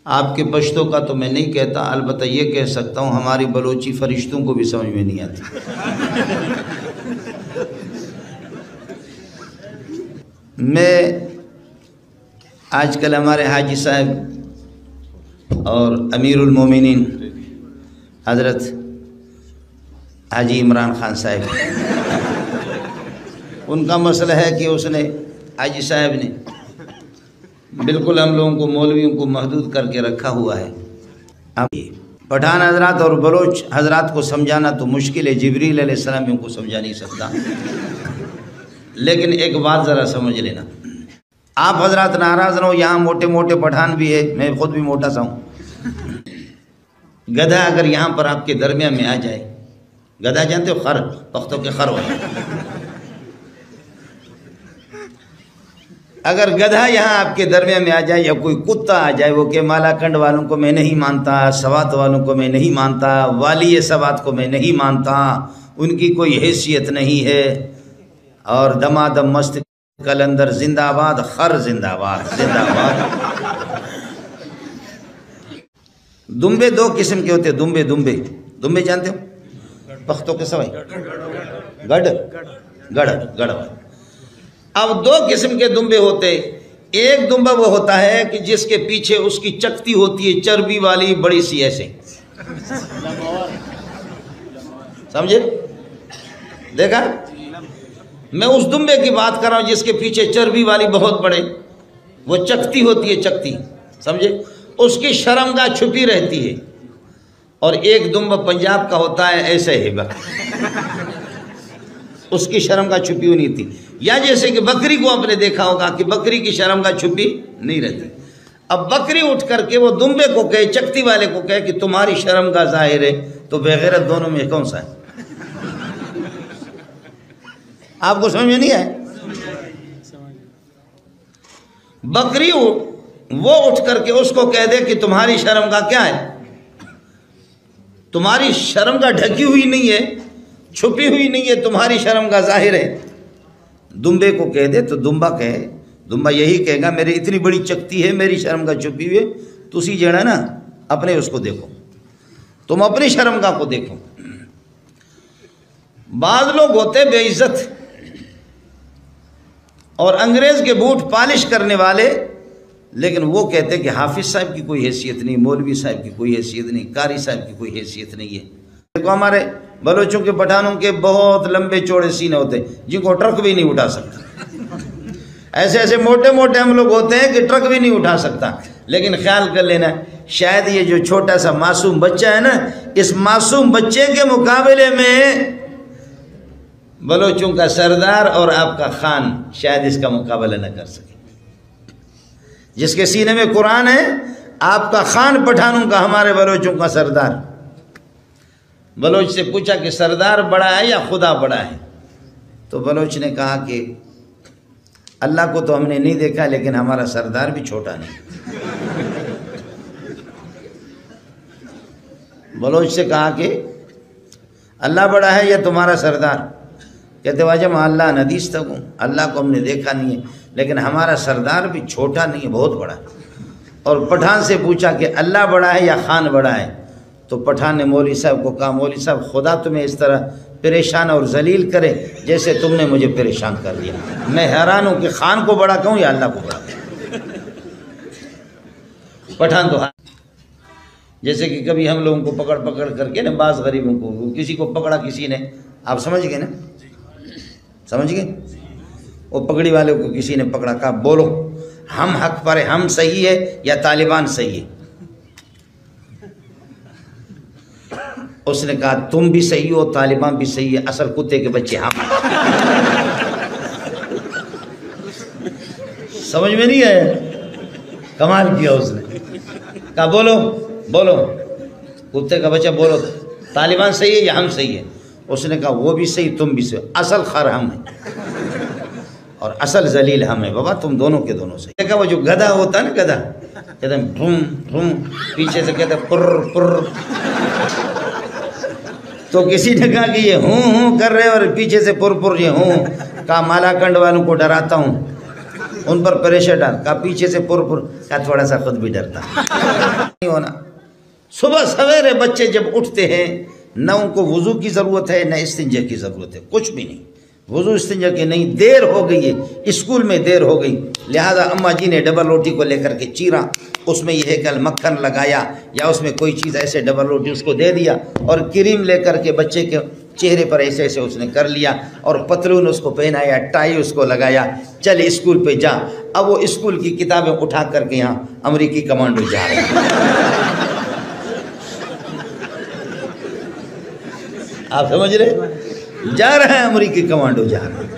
آپ کے پشتوں کا تو میں نہیں کہتا، البتہ یہ کہہ سکتا ہوں ہماری بلوچی فرشتوں کو بھی سمجھ میں نہیں آتی۔ میں آج کل ہمارے حاجی صاحب اور امیر المومنین حضرت حاجی عمران خان صاحب، ان کا مسئلہ ہے کہ اس نے حاجی صاحب نے بالکل ہم لوگوں کو مولویوں کو محدود کر کے رکھا ہوا ہے۔ اب پٹھان حضرات اور بلوچ حضرات کو سمجھانا تو مشکل ہے، جبریل علیہ السلام ان کو سمجھا نہیں سکتا، لیکن ایک بات ذرا سمجھ لینا، آپ حضرات ناراض نہ ہو، یہاں موٹے موٹے پٹھان بھی ہے، میں خود بھی موٹا سا ہوں۔ گدھا اگر یہاں پر آپ کے درمیان میں آ جائے، گدھا جانتے ہو، خر، پختوں کے خر ہوئے، اگر گدھا یہاں آپ کے درمیان میں آ جائے یا کوئی کتا آ جائے، وہ کہ مالا کنڈ والوں کو میں نہیں مانتا، سوات والوں کو میں نہیں مانتا، والی سوات کو میں نہیں مانتا، ان کی کوئی حیثیت نہیں ہے، اور دمادم مست کلندر زندہ آباد، خر زندہ آباد، زندہ آباد۔ دمبے دو قسم کے ہوتے ہیں، دمبے جانتے ہو، پختوں کے سوائے، گڑ۔ اب دو قسم کے دمبے ہوتے، ایک دمبا وہ ہوتا ہے کہ جس کے پیچھے اس کی چکتی ہوتی ہے چربی والی بڑی سی ایسے، سمجھے؟ دیکھا؟ میں اس دمبے کی بات کر رہا ہوں جس کے پیچھے چربی والی بہت بڑے، وہ چکتی ہوتی ہے، چکتی، سمجھے؟ اس کی شرمگاہ چھپی رہتی ہے۔ اور ایک دمبا پنجاب کا ہوتا ہے ایسے ہی، اس کی شرمگاہ چھپی ہوئی نہیں تھی، یا جیسے کہ بکری کو آپ نے دیکھا ہوگا کہ بکری کی شرمگاہ چھپی نہیں رہتی۔ اب بکری اٹھ کر کے وہ دمبے کو کہے، چکتی والے کو کہے کہ تمہاری شرمگاہ ظاہر ہے، تو بغیرت دونوں میں کون سا ہے؟ آپ کو سمجھ میں نہیں آئے؟ بکری وہ اٹھ کر کے اس کو کہہ دے کہ تمہاری شرمگاہ کیا ہے، تمہاری شرمگاہ ڈھکی ہوئی نہیں ہے، چھپی ہوئی نہیں ہے، تمہاری شرمگاہ ظاہر ہے، دمبے کو کہہ دے تو دمبا یہی کہے گا میری اتنی بڑی چکتی ہے، میری شرمگاہ چھپی ہوئی ہے، تسی جڑا نا اپنے اس کو دیکھو، تم اپنی شرمگاہ کو دیکھو۔ بعض لوگ ہوتے بے عزت اور انگریز کے بوٹ پالش کرنے والے، لیکن وہ کہتے کہ حافظ صاحب کی کوئی حیثیت نہیں، مولوی صاحب کی کوئی حیثیت نہیں، قاری صاحب کی کوئی حیثیت نہیں ہے۔ دیکھو ہمارے بلوچوں کے پٹھانوں کے بہت لمبے چوڑے سینے ہوتے جن کو ٹرک بھی نہیں اٹھا سکتا، ایسے موٹے موٹے ہم لوگ ہوتے ہیں کہ ٹرک بھی نہیں اٹھا سکتا، لیکن خیال کر لینا شاید یہ جو چھوٹا سا معصوم بچہ ہے نا، اس معصوم بچے کے مقابلے میں بلوچوں کا سردار اور آپ کا خان شاید اس کا مقابلہ نہ کر سکے۔ جس کے سینے میں قرآن ہے، آپ کا خان پٹھانوں کا، ہمارے بلوچوں کا سردار۔ بلوچ سے پوچھا کہ سردار بڑا ہے یا خدا بڑا ہے؟ تو بلوچ نے کہا کہ اللہ کو تو ہم نے نہیں دیکھا، لیکن ہمارا سردار بھی چھوٹا نہیں۔ بلوچ سے کہا کہ اللہ بڑا ہے یا تمہارا سردار؟ کہتے واجہ میں اللہ ندیس تک ہوں، اللہ کو ہم نے دیکھا نہیں ہے، لیکن ہمارا سردار بھی چھوٹا نہیں ہے، بہت بڑا ہے۔ اور پٹھان سے پوچھا کہ اللہ بڑا ہے یا خان بڑا ہے؟ تو پٹھان نے مولوی صاحب کو کہا مولوی صاحب خدا تمہیں اس طرح پریشان اور ذلیل کرے جیسے تم نے مجھے پریشان کر دیا، میں حیران ہوں کہ خان کو بڑا کہوں یا اللہ کو بڑا کہوں۔ پٹھان تو جیسے کہ کبھی ہم لوگوں کو پکڑ کر کے نا، بعض غریبوں کو کسی کو پکڑا کسی نے، آپ سمجھ گئے نا، سمجھ گئے، وہ پگڑی والے کو کسی نے پکڑا، کہا بولو ہم حق پر ہیں، ہم صحیح ہے یا طالبان صحیح ہے؟ اس نے کہا تم بھی صحیح ہو، طالبان بھی صحیح ہے، اصل کتے کے بچے ہم۔ سمجھ میں نہیں آیا؟ کمال کیا اس نے، کہا بولو کتے کا بچہ، بولو طالبان صحیح ہے یا ہم صحیح ہے؟ اس نے کہا وہ بھی صحیح، تم بھی صحیح، اصل خر ہم ہیں اور اصل ذلیل ہم ہیں، بابا تم دونوں کے دونوں صحیح۔ دیکھا وہ جو گدھا ہوتا ہے نا، گدھا کہتے ہیں بھوم، پیچھے سے کہتے ہیں پر، تو کسی نے کہا کہ یہ ہوں کر رہے اور پیچھے سے پر یہ ہوں، کہا مالا کنڈ والوں کو ڈراتا ہوں، ان پر پریشر ڈال کا پیچھے سے پر کا تھوڑا سا خود بھی ڈرتا نہیں ہونا. صبح سویرے بچے جب اٹھتے ہیں نہ ان کو وضو کی ضرورت ہے نہ استنجا کی ضرورت ہے، کچھ بھی نہیں. وضو استنجا کی نہیں، دیر ہو گئی ہے، اسکول میں دیر ہو گئی، لہذا اماں جی نے ڈبل روٹی کو لے کر کے چیرا، اس میں یہ کل مکھن لگایا یا اس میں کوئی چیز ایسے ڈبل روٹی اس کو دے دیا اور کریم لے کر کے بچے کے چہرے پر ایسے ایسے اس نے کر لیا اور پتلون اس کو پہنایا، ٹائی اس کو لگایا، چل اسکول پہ جا. اب وہ اسکول کی کتابیں اٹھا کر کے یہاں امریکی کمانڈو جا رہے ہیں. آپ سمجھ رہے؟ جا رہے ہیں امریکی کمانڈو جا رہے ہیں.